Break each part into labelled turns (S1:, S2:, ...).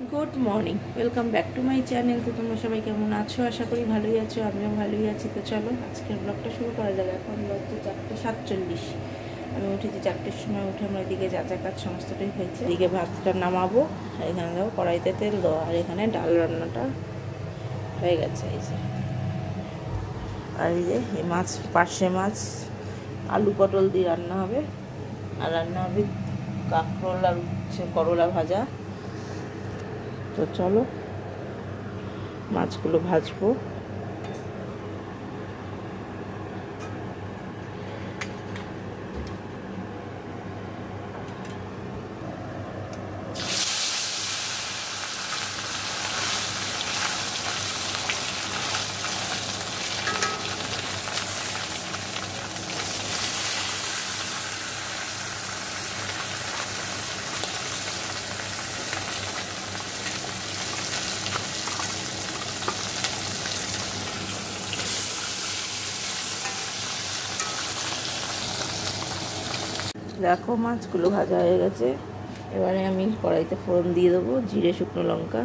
S1: Good morning, welcome back to my channel. তো তোমরা সবাই কেমন আছো? আশা করি ভালোই আছো, আমিও ভালোই আছি। তো চলো আজকের ব্লগটা শুরু করা যাবে। এখন বাজছে 4:47। আমি উঠেছি 4টের সময়। উঠে আমার এদিকে যা যা কাজ সমস্তটাই হয়েছে। এদিকে ভাতটা নামাবো, আর এখানে দেখো কড়াইতে তেল দেওয়া, আর এখানে ডাল রান্নাটা হয়ে গেছে। এই যে, আর এই যে এই মাছ, পার্শে মাছ আলু পটল দিয়ে রান্না হবে, আর রান্না হবে কাঁকরোল আর করলা ভাজা। তো চলো মাছগুলো ভাজবো। দেখো মাছগুলো ভাজা হয়ে গেছে। এবারে আমি কড়াইতে ফোড়ন দিয়ে দেবো, জিরে শুকনো লঙ্কা।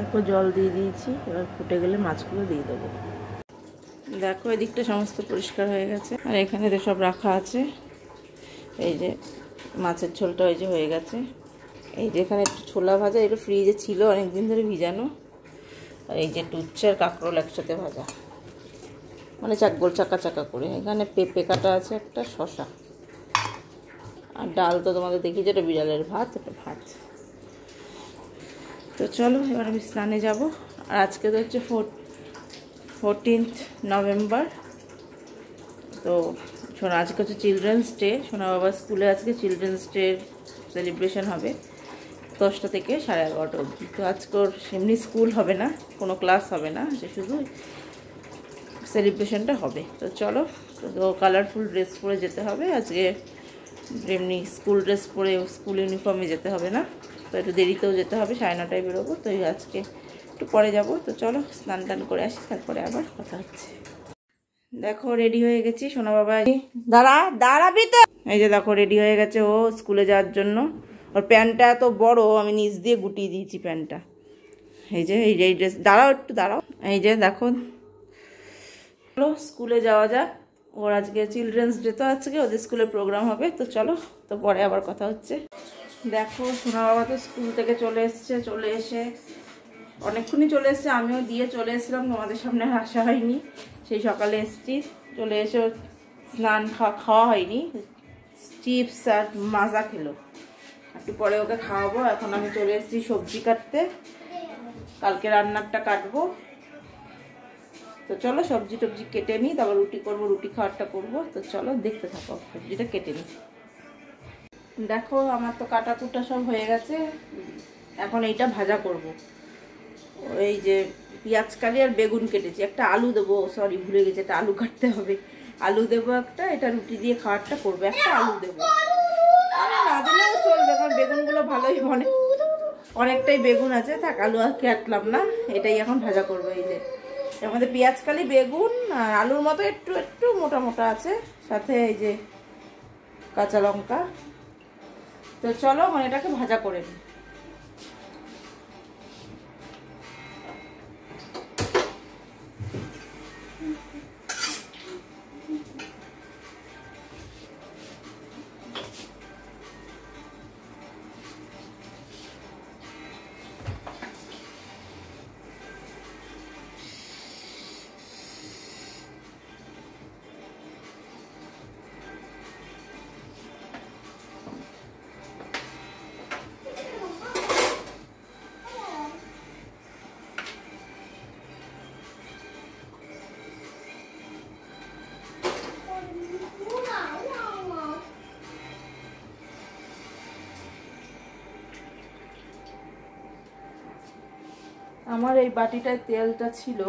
S1: একটু জল দিয়ে দিয়েছি, এবার ফুটে গেলে মাছগুলো দিয়ে দেবো। দেখো এদিকটা সমস্ত পরিষ্কার হয়ে গেছে, আর এখানে তো সব রাখা আছে। এই যে মাছের ঝোলটা ওই যে হয়ে গেছে। এই যে এখানে একটু ছোলা ভাজা, এটা ফ্রিজে ছিল অনেকদিন ধরে ভিজানো। আর এই যে উচ্ছে আর কাঁকরোল একসাথে ভাজা, মানে গোল চাকা চাকা করে। এখানে পেঁপে কাটা আছে, একটা শশা, আর ডাল তো তোমাদের দেখি যেটা বিড়ালের ভাত, এটা ভাত। তো চলো এবার আমি স্নানে যাব। আর আজকে তো হচ্ছে 14th নভেম্বর। তো শোনা আজকে হচ্ছে চিলড্রেন্স ডে। সোনা বাবা স্কুলে আজকে চিলড্রেন্স ডে সেলিব্রেশন হবে 10টা থেকে 11:30 অবধি। তো আজকে ওর এমনি স্কুল হবে না, কোনো ক্লাস হবে না, যে শুধু সেলিব্রেশনটা হবে। তো চলো, তো কালারফুল ড্রেস পরে যেতে হবে আজকে। এমনি স্কুল ড্রেস পরে স্কুল ইউনিফর্মে যেতে হবে না। তো একটু দেরিতেও যেতে হবে, 9:30টায় বেরোবো। তো আজকে একটু পরে যাব। তো চলো স্নান টান করে আসি, তারপরে আবার কথা হচ্ছে। দেখো রেডি হয়ে গেছি। সোনা বাবা দাঁড়াবি তো। এই যে দেখো রেডি হয়ে গেছে ও স্কুলে যাওয়ার জন্য। ওর প্যান্টটা এত বড়, আমি নিচ দিয়ে গুটিয়ে দিয়েছি প্যান্টটা। এই যে এই ড্রেস, দাঁড়াও একটু দাঁড়াও। এই যে দেখো, চলো স্কুলে যাওয়া যাক। ওর আজকে চিলড্রেন্স ডে, তো আজকে ওদের স্কুলে প্রোগ্রাম হবে। তো চলো, তো পরে আবার কথা হচ্ছে। দেখো সোনা বাবা তো স্কুল থেকে চলে এসছে। চলে এসে অনেকক্ষণই চলে এসছে, আমিও দিয়ে চলে এসেছিলাম, তোমাদের সামনে আসা হয়নি। সেই সকালে এসছি, চলে এসে স্নান খাওয়া হয়নি, চিপস আর মাজা খেলো। একটু পরে ওকে খাওয়াবো। এখন আমি চলে এসেছি সবজি কাটতে, কালকে রান্নারটা কাটবো। তো চলো সবজি টবজি কেটে নিই, তারপর রুটি করবো, রুটি খাওয়ারটা করবো। তো চলো দেখতে থাকো, সবজিটা কেটে নিই। দেখো আমার তো কাটা কুটা সব হয়ে গেছে। এখন এইটা ভাজা করব। ওই যে পেঁয়াজ কালি আর বেগুন কেটেছি, একটা আলু দেবো, সরি ভুলে গেছি, একটা আলু কাটতে হবে, আলু দেবো একটা, এটা রুটি দিয়ে খাওয়ারটা করবো, একটা আলু দেবো, না দিলেও চলবে কারণ বেগুনগুলো ভালোই অনেকটাই বেগুন আছে, থাক আলু আর কাটলাম না, এটাই এখন ভাজা করবো। এই যে এর মধ্যে পেঁয়াজ কালি বেগুন আর আলুর মতো একটু একটু মোটা মোটা আছে, সাথে এই যে কাঁচা লঙ্কা। তো চলো মানে এটাকে ভাজা করে নিই। আমার এই বাটিটায় তেলটা ছিল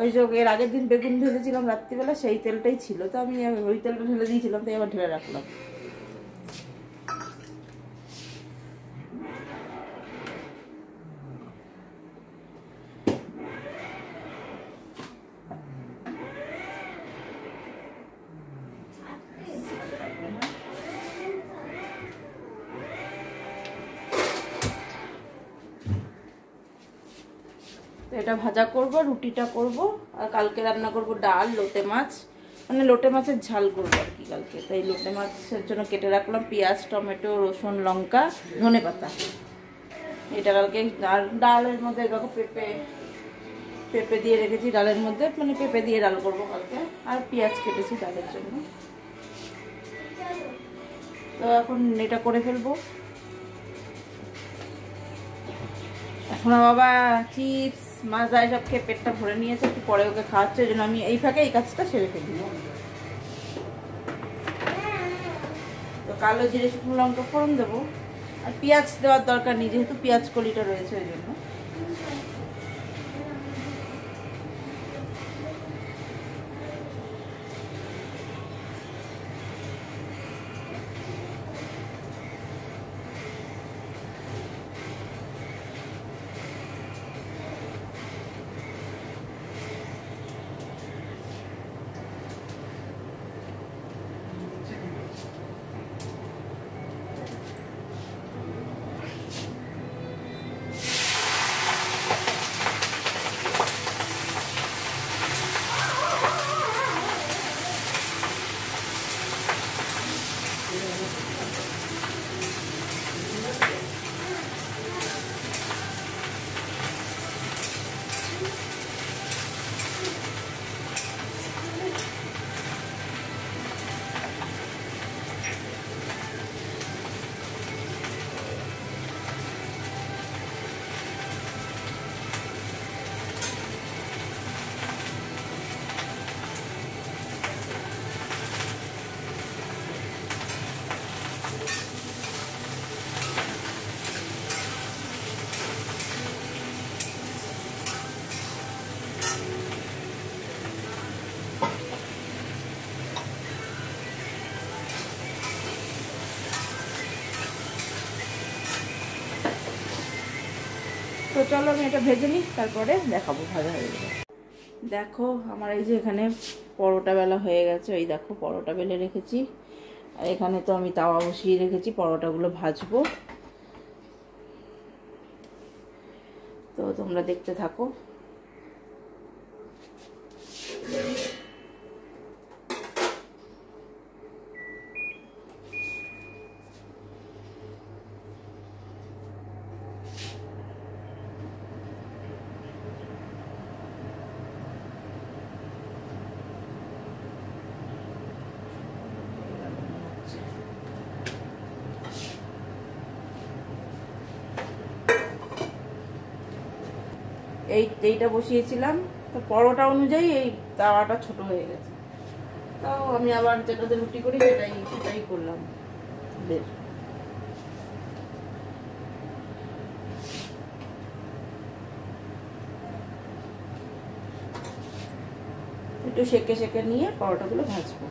S1: ওই যে এর আগের দিন বেগুন ভেজেছিলাম রাত্রিবেলা, সেই তেলটাই ছিল, তো আমি ওই তেলটা ঢেলে দিয়েছিলাম, তাই আবার ঢেলে রাখলাম। তো এটা ভাজা করব, রুটিটা করব, আর কালকে রান্না করব ডাল, লোটে মাছ, মানে লোটে মাছের ঝাল করবো আর কি কালকে, তাই লোটে মাছের জন্য কেটে রাখলাম পেঁয়াজ, টমেটো, রসুন, লঙ্কা, ধনেপাতা। এটা কালকে আর ডালের মধ্যে দেখো পেঁপে দিয়ে রেখেছি ডালের মধ্যে, মানে পেঁপে দিয়ে ডাল করবো কালকে, আর পেঁয়াজ কেটেছি ডালের জন্য। তো এখন এটা করে ফেলবো। এখন বাবা চিপস মাজা এসব খেয়ে পেটটা ভরে নিয়েছে, একটু পরে ওকে খাওয়াচ্ছে, ওই জন্য আমি এই ফাঁকে এই কাজটা সেরে ফেলি। তো কালো জিরে শুকনো লঙ্কা ফোড়ন দেবো, আর পেঁয়াজ দেওয়ার দরকার নেই যেহেতু পেঁয়াজ কলিটা রয়েছে ওই জন্য। তো চলো আমি এটা ভেজে নিই, তারপরে দেখাবো ভাজা হয়ে যাবে। দেখো আমার এই যে এখানে পরোটা বেলা হয়ে গেছে, ওই দেখো পরোটা বেলে রেখেছি, আর এখানে তো আমি তাওয়া বসিয়ে রেখেছি, পরোটাগুলো ভাজবো। তো তোমরা দেখতে থাকো। এইটা বসিয়েছিলাম, তো পরোটা অনুযায়ী এই তাওয়াটা ছোট হয়ে গেছে, তাও আমি আবার যেটাতে রুটি করি সেটাই করলাম। একটু সেকে সেকে নিয়ে পরোটাগুলো ভাজবো।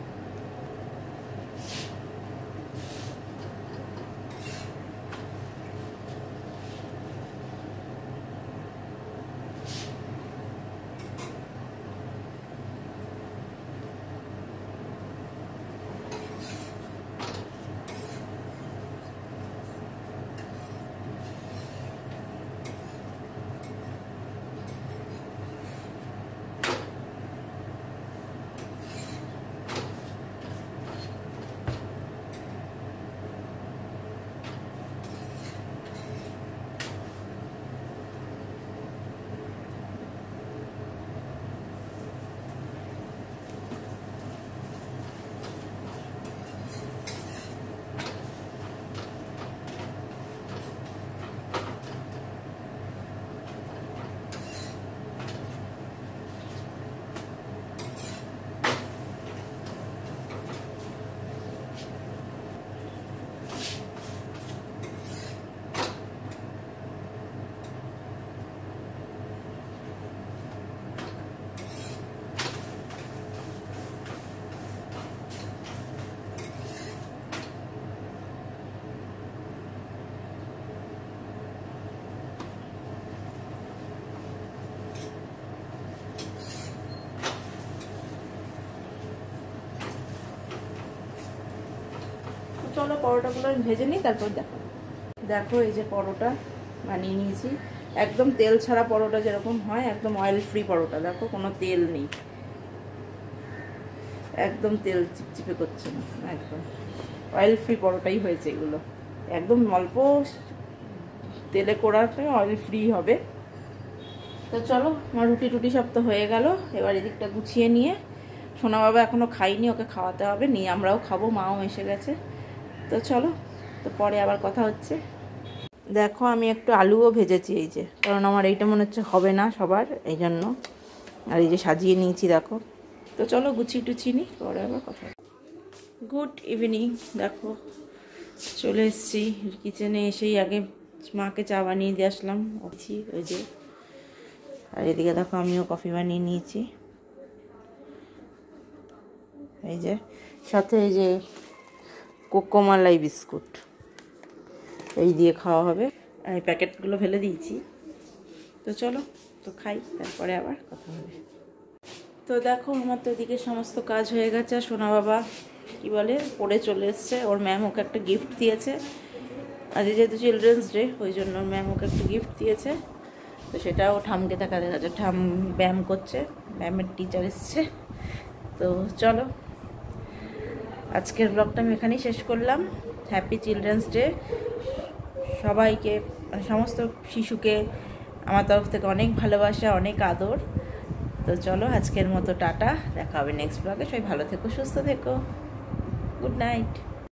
S1: চলো পরোটাগুলো আমি ভেজে নিই, তারপর দেখো। দেখো এই যে পরোটা বানিয়ে নিয়েছি, একদম তেল ছাড়া পরোটা যেরকম হয়, একদম অয়েল ফ্রি পরোটা। দেখো কোনো তেল নেই, একদম তেল চিপচিপে করছে না, একদম অয়েল ফ্রি পরোটাই হয়েছে এগুলো। একদম অল্প তেলে করাতে অয়েল ফ্রি হবে। তো চলো, আমার রুটি টুটি সব তো হয়ে গেল। এবার এদিকটা গুছিয়ে নিয়ে, সোনা বাবা এখনও খাইনি, ওকে খাওয়াতে হবে, নিয়ে আমরাও খাবো, মাও এসে গেছে। তো চলো, তো পরে আবার কথা হচ্ছে। দেখো আমি একটু আলুও ভেজেছি এই যে, কারণ আমার এইটা মনে হচ্ছে হবে না সবার, এই জন্য। আর এই যে সাজিয়ে নিয়েছি দেখো। তো চলো গুছিয়ে টুচিয়ে নিই, পরে আবার কথা। Good evening. দেখো চলে এসেছি কিচেনে, এসেই আগে মাকে চা বানিয়ে দিয়ে আসলাম ওই যে। আর এদিকে দেখো আমিও কফি বানিয়ে নিয়েছি, এই যে সাথে এই যে কোকোমালাই বিস্কুট, এই দিয়ে খাওয়া হবে। আর এই প্যাকেটগুলো ফেলে দিয়েছি। তো চলো, তো খাই, তারপরে আবার কথা হবে। তো দেখো আমার তো এদিকে সমস্ত কাজ হয়ে গেছে। আর সোনা বাবা কি বলে পড়ে চলে এসছে, ওর ম্যাম ওকে একটা গিফট দিয়েছে। আজ যেহেতু চিলড্রেন্স ডে, ওই জন্য ম্যাম ওকে একটা গিফট দিয়েছে। তো সেটাও ঠামকে দেখা যাচ্ছে, ঠাম ব্যায়াম করছে, ব্যায়ামের টিচার এসছে। তো চলো, আজকের ব্লগটা আমি এখানেই শেষ করলাম। হ্যাপি চিলড্রেন্স ডে সবাইকে, সমস্ত শিশুকে আমার তরফ থেকে অনেক ভালোবাসা, অনেক আদর। তো চলো আজকের মতো টাটা, দেখা হবে নেক্সট ব্লগে। সবাই ভালো থেকো, সুস্থ থেকো, গুড নাইট।